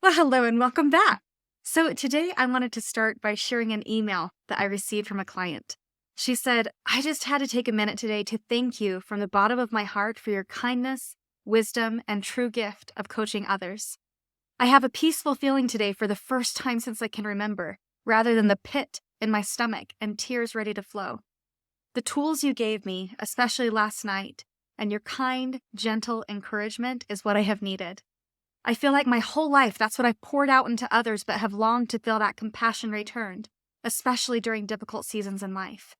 Well, hello and welcome back. So, today I wanted to start by sharing an email that I received from a client. She said, I just had to take a minute today to thank you from the bottom of my heart for your kindness, wisdom, and true gift of coaching others. I have a peaceful feeling today for the first time since I can remember, rather than the pit in my stomach and tears ready to flow. The tools you gave me, especially last night, and your kind, gentle encouragement is what I have needed. I feel like my whole life that's what I've poured out into others, but have longed to feel that compassion returned, especially during difficult seasons in life.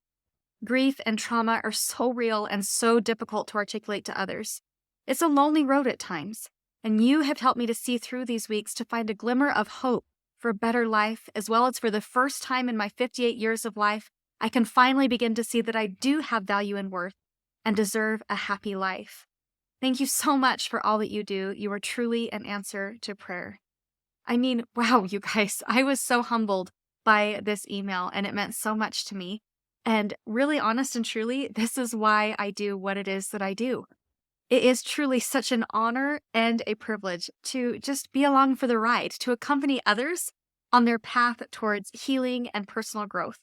Grief and trauma are so real and so difficult to articulate to others. It's a lonely road at times, and you have helped me to see through these weeks to find a glimmer of hope for a better life, as well as for the first time in my 58 years of life, I can finally begin to see that I do have value and worth and deserve a happy life. Thank you so much for all that you do. You are truly an answer to prayer. I mean, wow, you guys, I was so humbled by this email and it meant so much to me. And really honest and truly, this is why I do what it is that I do. It is truly such an honor and a privilege to just be along for the ride, to accompany others on their path towards healing and personal growth.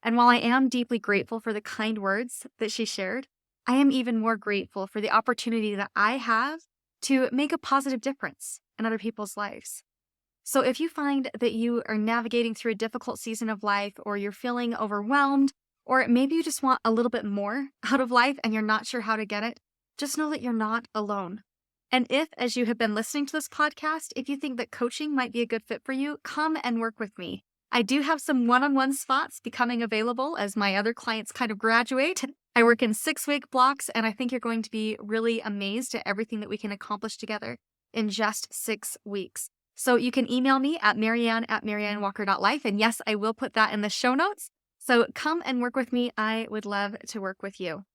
And while I am deeply grateful for the kind words that she shared, I am even more grateful for the opportunity that I have to make a positive difference in other people's lives. So if you find that you are navigating through a difficult season of life, or you're feeling overwhelmed, or maybe you just want a little bit more out of life and you're not sure how to get it, just know that you're not alone. And if, as you have been listening to this podcast, if you think that coaching might be a good fit for you, come and work with me. I do have some one-on-one spots becoming available as my other clients kind of graduate. I work in 6-week blocks, and I think you're going to be really amazed at everything that we can accomplish together in just 6 weeks. So you can email me at marianne@mariannewalker.life. And yes, I will put that in the show notes. So come and work with me. I would love to work with you.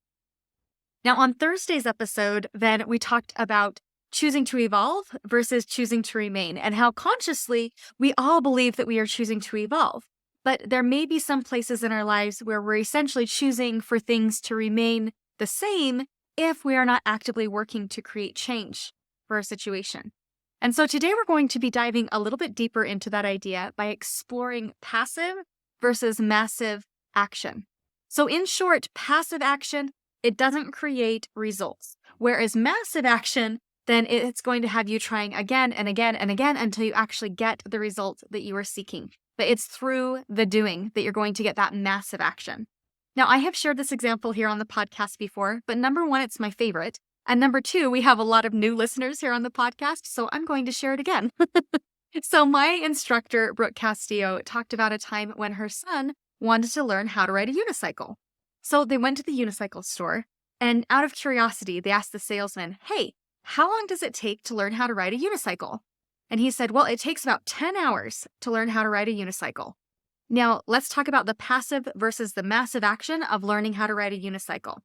Now, on Thursday's episode, then we talked about choosing to evolve versus choosing to remain, and how consciously we all believe that we are choosing to evolve. But there may be some places in our lives where we're essentially choosing for things to remain the same if we are not actively working to create change for a situation. And so today we're going to be diving a little bit deeper into that idea by exploring passive versus massive action. So in short, passive action, it doesn't create results, whereas massive action, then it's going to have you trying again and again and again until you actually get the result that you are seeking. But it's through the doing that you're going to get that massive action. Now, I have shared this example here on the podcast before, but number one, it's my favorite. And number two, we have a lot of new listeners here on the podcast, so I'm going to share it again. So my instructor, Brooke Castillo, talked about a time when her son wanted to learn how to ride a unicycle. So they went to the unicycle store, and out of curiosity, they asked the salesman, hey, how long does it take to learn how to ride a unicycle? And he said, well, it takes about 10 hours to learn how to ride a unicycle. Now, let's talk about the passive versus the massive action of learning how to ride a unicycle.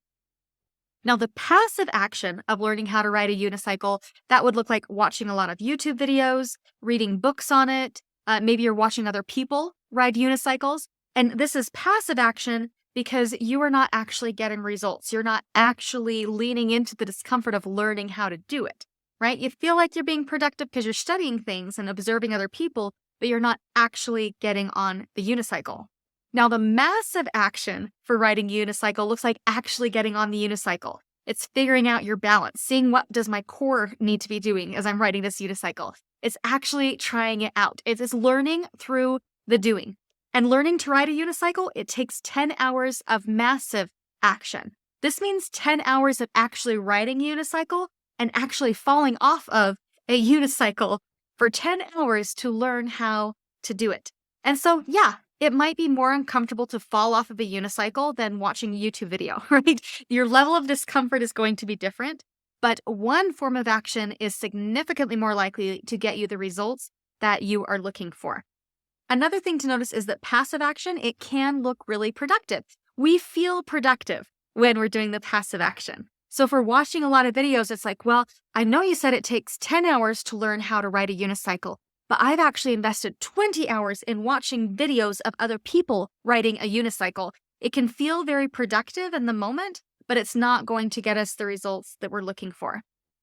Now, the passive action of learning how to ride a unicycle, that would look like watching a lot of YouTube videos, reading books on it. Maybe you're watching other people ride unicycles. And this is passive action because you are not actually getting results. You're not actually leaning into the discomfort of learning how to do it, right? You feel like you're being productive because you're studying things and observing other people, but you're not actually getting on the unicycle. Now, the massive action for riding a unicycle looks like actually getting on the unicycle. It's figuring out your balance, seeing what does my core need to be doing as I'm riding this unicycle. It's actually trying it out. It's learning through the doing. And learning to ride a unicycle, it takes 10 hours of massive action. This means 10 hours of actually riding a unicycle and actually falling off of a unicycle for 10 hours to learn how to do it. And so, yeah, it might be more uncomfortable to fall off of a unicycle than watching a YouTube video, right? Your level of discomfort is going to be different, but one form of action is significantly more likely to get you the results that you are looking for. Another thing to notice is that passive action, it can look really productive. We feel productive when we're doing the passive action. So if we're watching a lot of videos, it's like, well, I know you said it takes 10 hours to learn how to ride a unicycle, but I've actually invested 20 hours in watching videos of other people riding a unicycle. It can feel very productive in the moment, but it's not going to get us the results that we're looking for.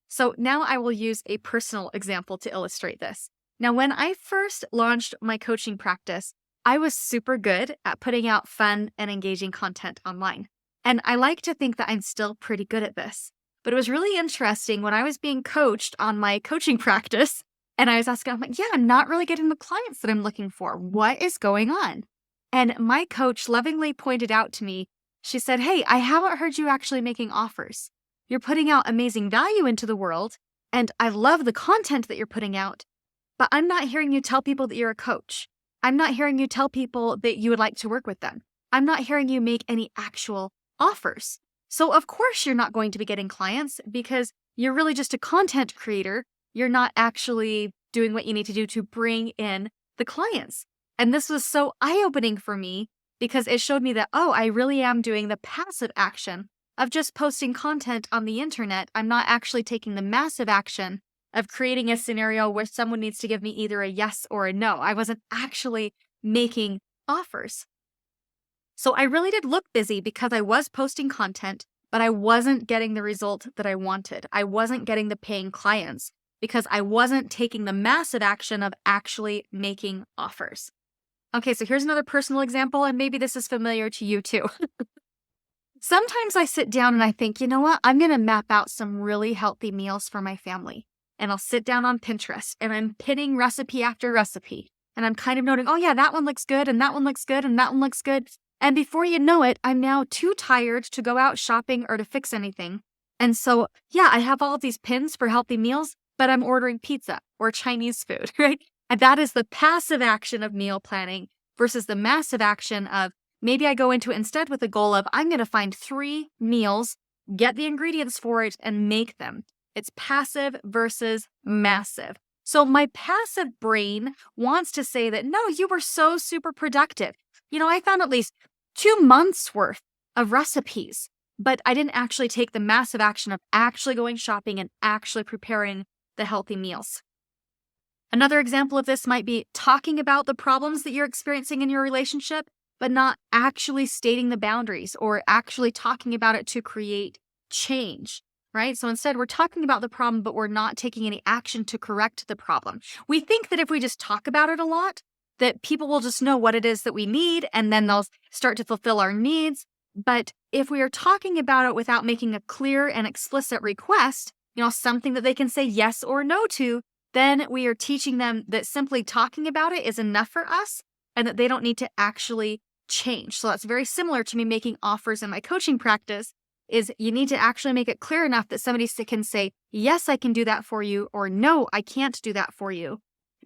So now I will use a personal example to illustrate this. Now, when I first launched my coaching practice, I was super good at putting out fun and engaging content online. And I like to think that I'm still pretty good at this. But it was really interesting when I was being coached on my coaching practice, and I was asking, I'm like, yeah, I'm not really getting the clients that I'm looking for. What is going on? And my coach lovingly pointed out to me, she said, hey, I haven't heard you actually making offers. You're putting out amazing value into the world, and I love the content that you're putting out, but I'm not hearing you tell people that you're a coach. I'm not hearing you tell people that you would like to work with them. I'm not hearing you make any actual offers. So of course you're not going to be getting clients because you're really just a content creator. You're not actually doing what you need to do to bring in the clients. And this was so eye-opening for me because it showed me that, oh, I really am doing the passive action of just posting content on the internet. I'm not actually taking the massive action of creating a scenario where someone needs to give me either a yes or a no. I wasn't actually making offers. So I really did look busy because I was posting content, but I wasn't getting the result that I wanted. I wasn't getting the paying clients because I wasn't taking the massive action of actually making offers. Okay, so here's another personal example, and maybe this is familiar to you too. Sometimes I sit down and I think, you know what? I'm going to map out some really healthy meals for my family. And I'll sit down on Pinterest and I'm pinning recipe after recipe. And I'm kind of noting, oh yeah, that one looks good and that one looks good and that one looks good. And before you know it, I'm now too tired to go out shopping or to fix anything. And so, yeah, I have all of these pins for healthy meals, but I'm ordering pizza or Chinese food, right? And that is the passive action of meal planning versus the massive action of maybe I go into it instead with a goal of I'm going to find 3 meals, get the ingredients for it, and make them. It's passive versus massive. So my passive brain wants to say that, no, you were so super productive. I found at least 2 months worth of recipes, but I didn't actually take the massive action of actually going shopping and actually preparing the healthy meals. Another example of this might be talking about the problems that you're experiencing in your relationship, but not actually stating the boundaries or actually talking about it to create change, right? So instead, we're talking about the problem, but we're not taking any action to correct the problem. We think that if we just talk about it a lot, that people will just know what it is that we need, and then they'll start to fulfill our needs. But if we are talking about it without making a clear and explicit request, something that they can say yes or no to, then we are teaching them that simply talking about it is enough for us and that they don't need to actually change. So that's very similar to me making offers in my coaching practice, is you need to actually make it clear enough that somebody can say, yes, I can do that for you, or no, I can't do that for you.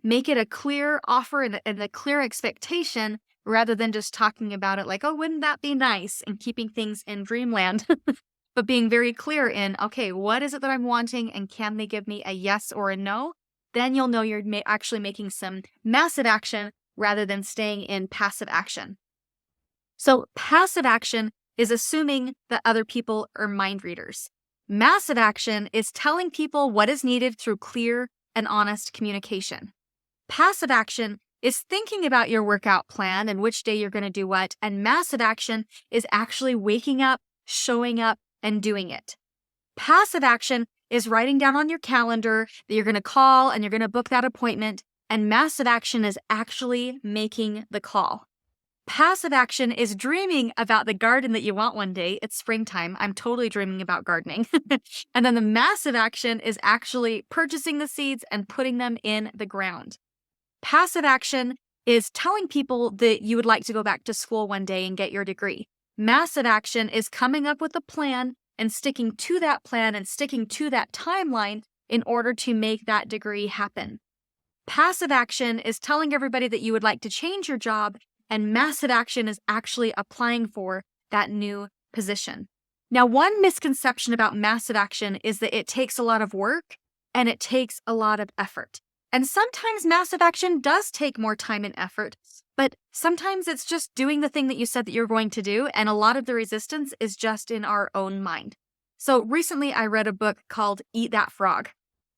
Make it a clear offer and a clear expectation rather than just talking about it like, oh, wouldn't that be nice? And keeping things in dreamland, but being very clear in, okay, what is it that I'm wanting? And can they give me a yes or a no? Then you'll know you're actually making some massive action rather than staying in passive action. So passive action is assuming that other people are mind readers. Massive action is telling people what is needed through clear and honest communication. Passive action is thinking about your workout plan and which day you're going to do what, and massive action is actually waking up, showing up, and doing it. Passive action is writing down on your calendar that you're going to call and you're going to book that appointment, and massive action is actually making the call. Passive action is dreaming about the garden that you want one day. It's springtime. I'm totally dreaming about gardening. And then the massive action is actually purchasing the seeds and putting them in the ground. Passive action is telling people that you would like to go back to school one day and get your degree. Massive action is coming up with a plan and sticking to that plan and sticking to that timeline in order to make that degree happen. Passive action is telling everybody that you would like to change your job, and massive action is actually applying for that new position. Now, one misconception about massive action is that it takes a lot of work and it takes a lot of effort. And sometimes massive action does take more time and effort, but sometimes it's just doing the thing that you said that you're going to do, and a lot of the resistance is just in our own mind. So recently I read a book called Eat That Frog.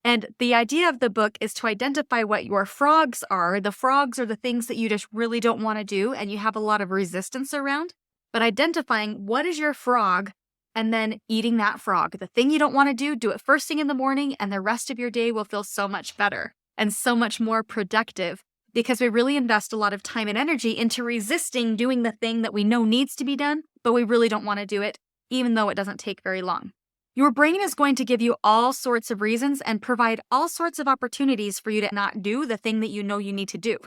And the idea of the book is to identify what your frogs are. The frogs are the things that you just really don't want to do and you have a lot of resistance around. But identifying what is your frog and then eating that frog. The thing you don't want to do it first thing in the morning and the rest of your day will feel so much better. and so much more productive because we really invest a lot of time and energy into resisting doing the thing that we know needs to be done, but we really don't want to do it, even though it doesn't take very long. Your brain is going to give you all sorts of reasons and provide all sorts of opportunities for you to not do the thing that you know you need to do.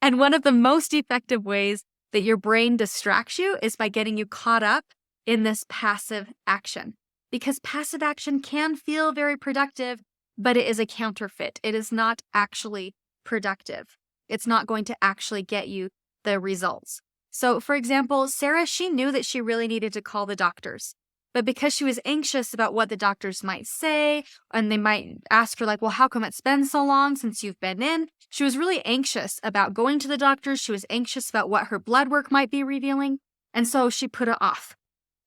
And one of the most effective ways that your brain distracts you is by getting you caught up in this passive action. Because passive action can feel very productive, but it is a counterfeit. It is not actually productive. It's not going to actually get you the results. So, for example, Sarah, she knew that she really needed to call the doctors. But because she was anxious about what the doctors might say, and they might ask her, like, well, how come it's been so long since you've been in? She was really anxious about going to the doctors. She was anxious about what her blood work might be revealing. And so she put it off.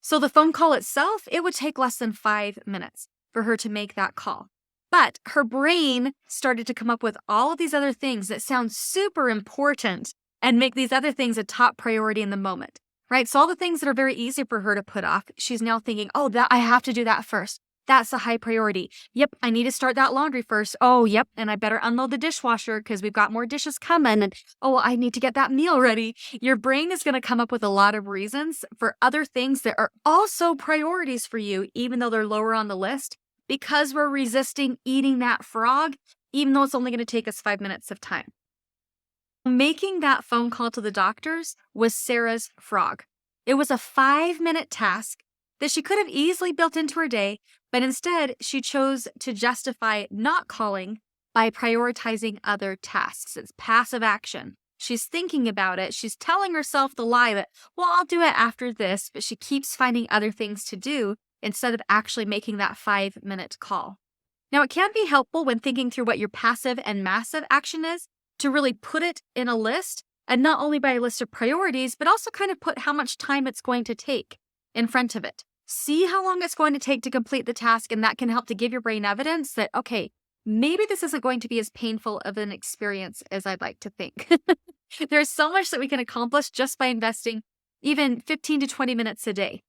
So the phone call itself, it would take less than 5 minutes for her to make that call. But her brain started to come up with all of these other things that sound super important and make these other things a top priority in the moment. Right? So all the things that are very easy for her to put off, she's now thinking, oh, that I have to do that first. That's a high priority. Yep, I need to start that laundry first. Oh, yep, and I better unload the dishwasher because we've got more dishes coming. And oh, I need to get that meal ready. Your brain is going to come up with a lot of reasons for other things that are also priorities for you, even though they're lower on the list, because we're resisting eating that frog, even though it's only going to take us 5 minutes of time. Making that phone call to the doctors was Sarah's frog. It was a 5-minute task that she could have easily built into her day, but instead she chose to justify not calling by prioritizing other tasks. It's passive action. She's thinking about it. She's telling herself the lie that, well, I'll do it after this, but she keeps finding other things to do instead of actually making that 5-minute call. Now, it can be helpful when thinking through what your passive and massive action is to really put it in a list, and not only by a list of priorities, but also kind of put how much time it's going to take in front of it. See how long it's going to take to complete the task, and that can help to give your brain evidence that, okay, maybe this isn't going to be as painful of an experience as I'd like to think. There's so much that we can accomplish just by investing even 15 to 20 minutes a day.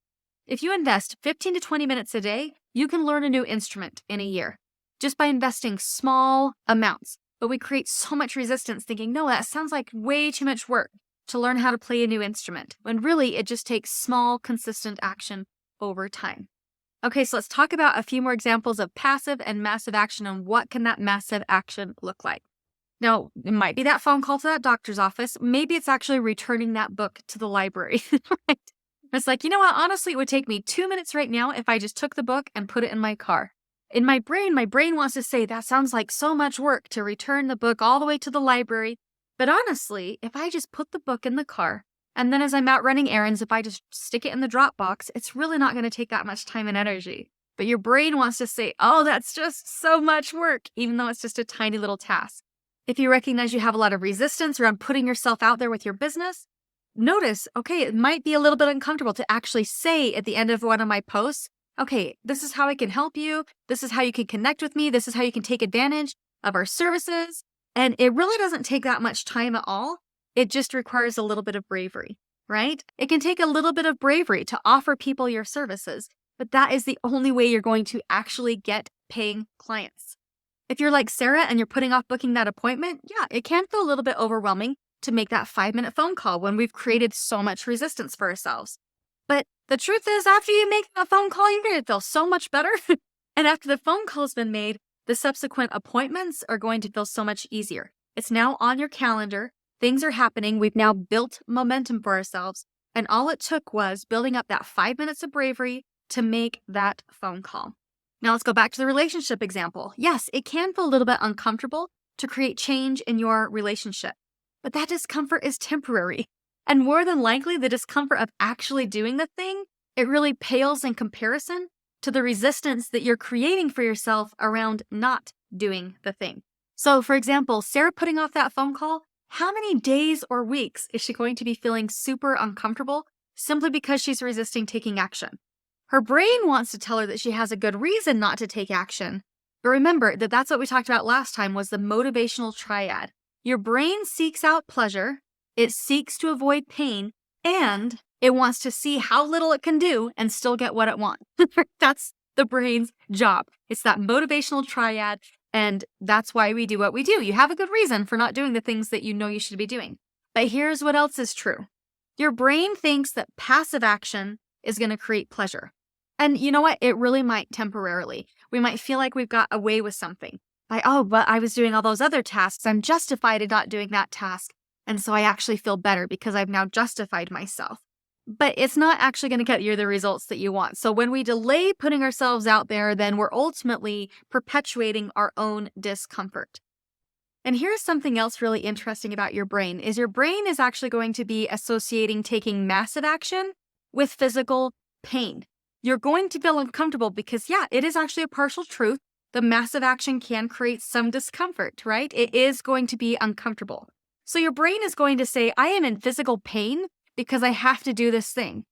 If you invest 15 to 20 minutes a day, you can learn a new instrument in a year just by investing small amounts. But we create so much resistance thinking, no, that sounds like way too much work to learn how to play a new instrument, when really it just takes small, consistent action over time. Okay, so let's talk about a few more examples of passive and massive action and what can that massive action look like. Now, it might be that phone call to that doctor's office. Maybe it's actually returning that book to the library, right? It's like, you know what? Honestly, it would take me 2 minutes right now if I just took the book and put it in my car. In my brain wants to say that sounds like so much work to return the book all the way to the library. But honestly, if I just put the book in the car, and then as I'm out running errands, if I just stick it in the drop box, it's really not going to take that much time and energy. But your brain wants to say, oh, that's just so much work, even though it's just a tiny little task. If you recognize you have a lot of resistance around putting yourself out there with your business, notice, okay, it might be a little bit uncomfortable to actually say at the end of one of my posts, okay, this is how I can help you. This is how you can connect with me. This is how you can take advantage of our services. And it really doesn't take that much time at all. It just requires a little bit of bravery, right? It can take a little bit of bravery to offer people your services, but that is the only way you're going to actually get paying clients. If you're like Sarah and you're putting off booking that appointment, yeah, it can feel a little bit overwhelming to make that 5-minute phone call when we've created so much resistance for ourselves. But the truth is, after you make that phone call, you're going to feel so much better. And after the phone call's been made, the subsequent appointments are going to feel so much easier. It's now on your calendar. Things are happening. We've now built momentum for ourselves. And all it took was building up that 5 minutes of bravery to make that phone call. Now let's go back to the relationship example. Yes, it can feel a little bit uncomfortable to create change in your relationship, but that discomfort is temporary. And more than likely, the discomfort of actually doing the thing, it really pales in comparison to the resistance that you're creating for yourself around not doing the thing. So for example, Sarah putting off that phone call, how many days or weeks is she going to be feeling super uncomfortable simply because she's resisting taking action? Her brain wants to tell her that she has a good reason not to take action. But remember that that's what we talked about last time was the motivational triad. Your brain seeks out pleasure, it seeks to avoid pain, and it wants to see how little it can do and still get what it wants. That's the brain's job. It's that motivational triad. And that's why we do what we do. You have a good reason for not doing the things that you know you should be doing. But here's what else is true. Your brain thinks that passive action is going to create pleasure. And you know what? It really might temporarily. We might feel like we've got away with something. Like, oh, but I was doing all those other tasks. I'm justified in not doing that task. And so I actually feel better because I've now justified myself. But it's not actually going to get you the results that you want. So when we delay putting ourselves out there, then we're ultimately perpetuating our own discomfort. And here's something else really interesting about your brain is your brain is actually going to be associating taking massive action with physical pain. You're going to feel uncomfortable because, yeah, it is actually a partial truth. The massive action can create some discomfort, right? It is going to be uncomfortable. So your brain is going to say, I am in physical pain because I have to do this thing.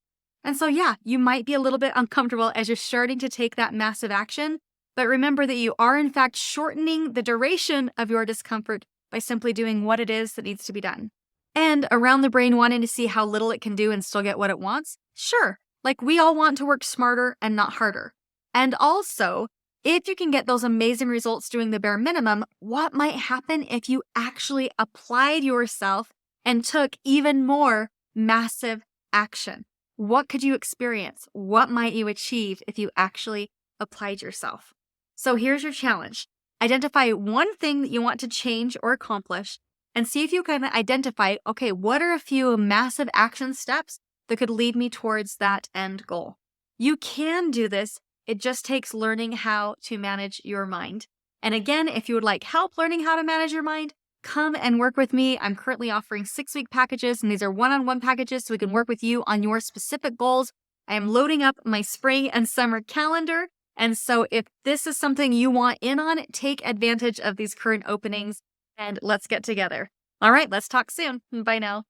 And so, yeah, you might be a little bit uncomfortable as you're starting to take that massive action. But remember that you are, in fact, shortening the duration of your discomfort by simply doing what it is that needs to be done. And around the brain wanting to see how little it can do and still get what it wants? Sure, like we all want to work smarter and not harder. And also, if you can get those amazing results doing the bare minimum, what might happen if you actually applied yourself and took even more massive action? What could you experience? What might you achieve if you actually applied yourself? So here's your challenge. Identify one thing that you want to change or accomplish and see if you can identify, okay, what are a few massive action steps that could lead me towards that end goal? You can do this. It just takes learning how to manage your mind. And again, if you would like help learning how to manage your mind, come and work with me. I'm currently offering 6-week packages, and these are one-on-one packages so we can work with you on your specific goals. I am loading up my spring and summer calendar. And so if this is something you want in on, take advantage of these current openings and let's get together. All right, let's talk soon. Bye now.